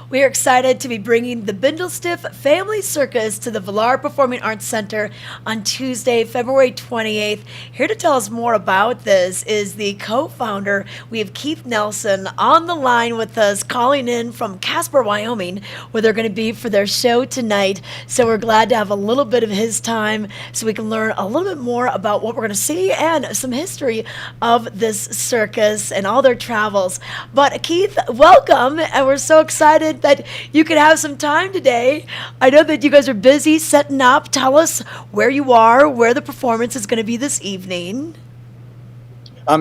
We are excited to be bringing the BINDLESTIFF Family Circus to the Vilar Performing Arts Center on Tuesday, February 28th. Here to tell us more about this is the co-founder. We have Keith Nelson on the line with us, calling in from Casper, Wyoming, where they're going to be for their show tonight. So we're glad to have a little bit of his time so we can learn a little bit more about what we're going to see and some history of this circus and all their travels. But Keith, welcome, and we're so excited that you could have some time today. I know that you guys are busy setting up. Tell us where you are, where the performance is going to be this evening.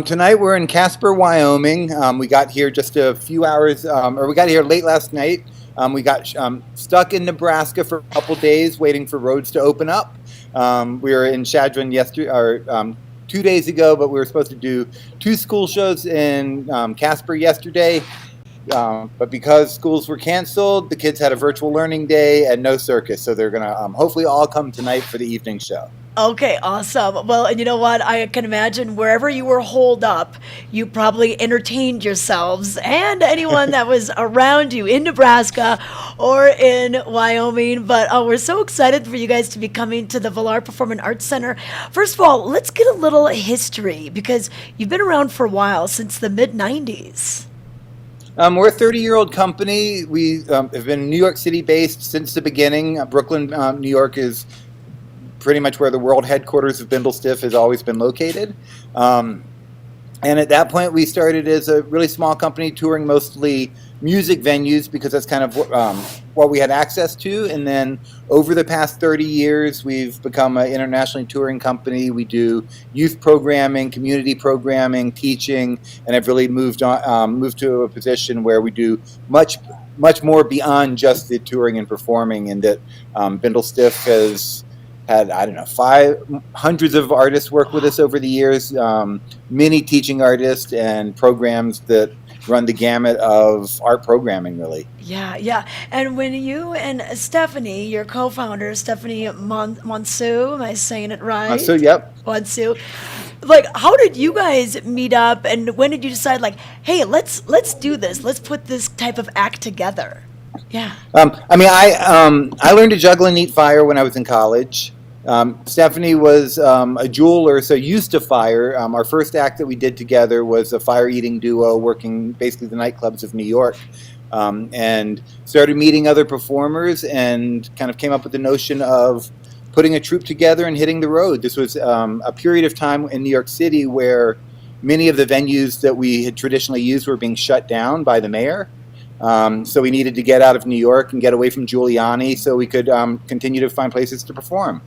Tonight we're in Casper, Wyoming. We got here just a few hours, or we got here late last night. We got stuck in Nebraska for a couple days waiting for roads to open up. We were in Chadron yesterday, or 2 days ago, but we were supposed to do 2 school shows in Casper yesterday. But because schools were canceled, the kids had a virtual learning day and no circus. So they're going to hopefully all come tonight for the evening show. Okay, awesome. Well, and you know what? I can imagine wherever you were holed up, you probably entertained yourselves and anyone that was around you in Nebraska or in Wyoming. But we're so excited for you guys to be coming to the Vilar Performing Arts Center. First of all, let's get a little history because you've been around for a while, since the mid-90s. We're a 30-year-old company. We have been New York City based since the beginning. Brooklyn, New York is pretty much where the world headquarters of BINDLESTIFF has always been located. And at that point, we started as a really small company touring mostly music venues because that's kind of what we had access to. And then over the past 30 years, we've become an internationally touring company. We do youth programming, community programming, teaching, and have really moved to a position where we do much more beyond just the touring and performing. And that BINDLESTIFF has had, I don't know, hundreds of artists work with us over the years, many teaching artists and programs that run the gamut of art programming, really. Yeah. And when you and Stephanie, your co-founder, Stephanie Monseu, am I saying it right? Monseu, yep. Monseu. Like, how did you guys meet up, and when did you decide, like, hey, let's do this. Let's put this type of act together. Yeah. I learned to juggle and eat fire when I was in college. Stephanie was a jeweler, so used to fire. Our first act that we did together was a fire-eating duo working basically the nightclubs of New York, and started meeting other performers and kind of came up with the notion of putting a troupe together and hitting the road. This was a period of time in New York City where many of the venues that we had traditionally used were being shut down by the mayor. So we needed to get out of New York and get away from Giuliani so we could continue to find places to perform.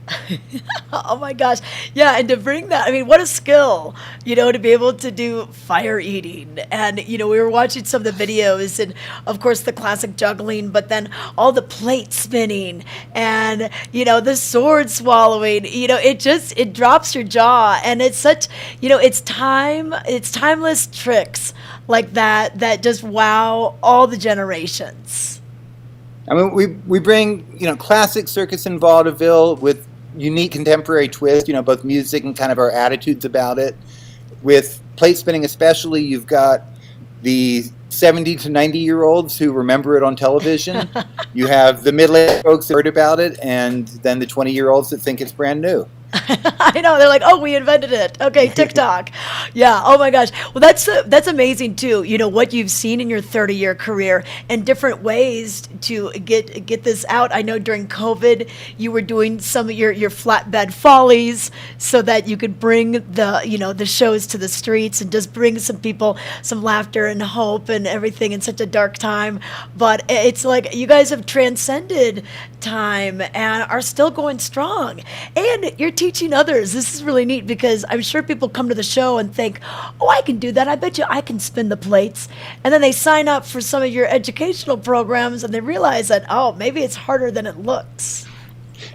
Oh my gosh. Yeah, and to bring that, I mean, what a skill, to be able to do fire eating. And, we were watching some of the videos and, of course, the classic juggling, but then all the plate spinning and, the sword swallowing, it drops your jaw. And it's such, it's timeless tricks like that just wow all the generations. I mean, we bring, classic circus and vaudeville with unique contemporary twist, both music and kind of our attitudes about it. With plate spinning especially, you've got the 70 to 90-year-olds who remember it on television. You have the middle-aged folks that heard about it, and then the 20-year-olds that think it's brand new. I know, they're like, oh, we invented it. Okay, TikTok. Yeah. Oh my gosh. Well, that's amazing too. What you've seen in your 30-year career and different ways to get this out. I know during COVID you were doing some of your flatbed follies so that you could bring the shows to the streets and just bring some people some laughter and hope and everything in such a dark time. But it's like you guys have transcended time and are still going strong. And you're teaching others. This is really neat because I'm sure people come to the show and think, oh, I can do that. I bet you I can spin the plates. And then they sign up for some of your educational programs and they realize that, oh, maybe it's harder than it looks.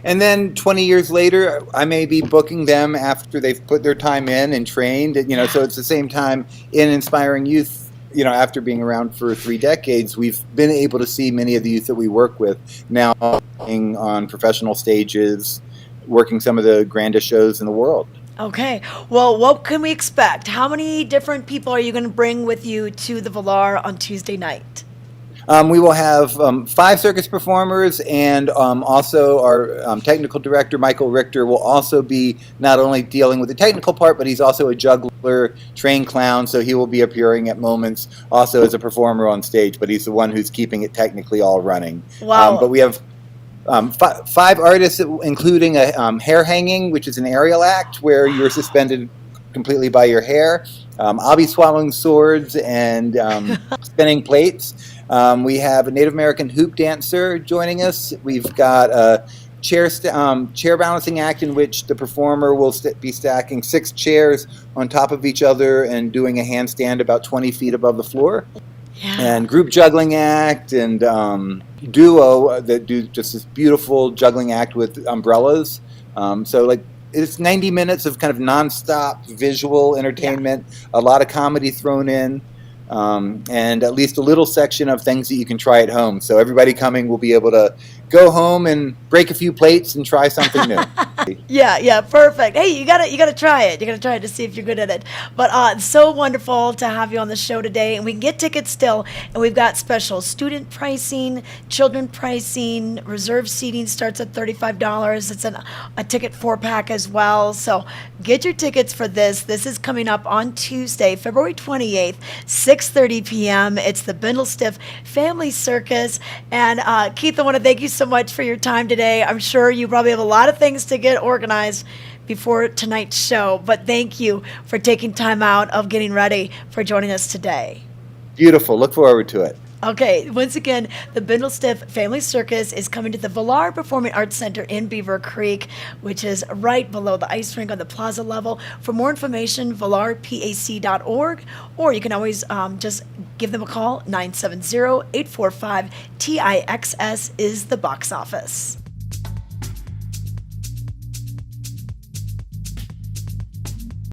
And then 20 years later, I may be booking them after they've put their time in and trained. So it's the same time in inspiring youth. After being around for 3 decades, we've been able to see many of the youth that we work with now being on professional stages, working some of the grandest shows in the world. Okay. Well, what can we expect? How many different people are you going to bring with you to the Vilar on Tuesday night? We will have 5 circus performers, and also our technical director, Michael Richter, will also be not only dealing with the technical part, but he's also a juggler, trained clown, so he will be appearing at moments also as a performer on stage, but he's the one who's keeping it technically all running. Wow. But we have 5 artists, including a hair hanging, which is an aerial act where you're suspended completely by your hair. I'll be swallowing swords and spinning plates. We have a Native American hoop dancer joining us. We've got a chair balancing act in which the performer will be stacking 6 chairs on top of each other and doing a handstand about 20 feet above the floor. Yeah. And group juggling act and duo that do just this beautiful juggling act with umbrellas. So like it's 90 minutes of kind of nonstop visual entertainment, a lot of comedy thrown in, and at least a little section of things that you can try at home. So everybody coming will be able to go home and break a few plates and try something new. Yeah, perfect. Hey, you gotta try it. You gotta try it to see if you're good at it. But it's so wonderful to have you on the show today, and we can get tickets still. And we've got special student pricing, children pricing, reserve seating starts at $35. It's a ticket 4-pack as well. So get your tickets for this. This is coming up on Tuesday, February 28th, 6:30 p.m. It's the BINDLESTIFF Family Circus. And Keith, I want to thank you so much for your time today. I'm sure you probably have a lot of things to get organized before tonight's show, but thank you for taking time out of getting ready for joining us today. Beautiful. Look forward to it. Okay, once again, the BINDLESTIFF Family Circus is coming to the Vilar Performing Arts Center in Beaver Creek, which is right below the ice rink on the plaza level. For more information, vilarpac.org, or you can always just give them a call, 970-845-TIXS is the box office.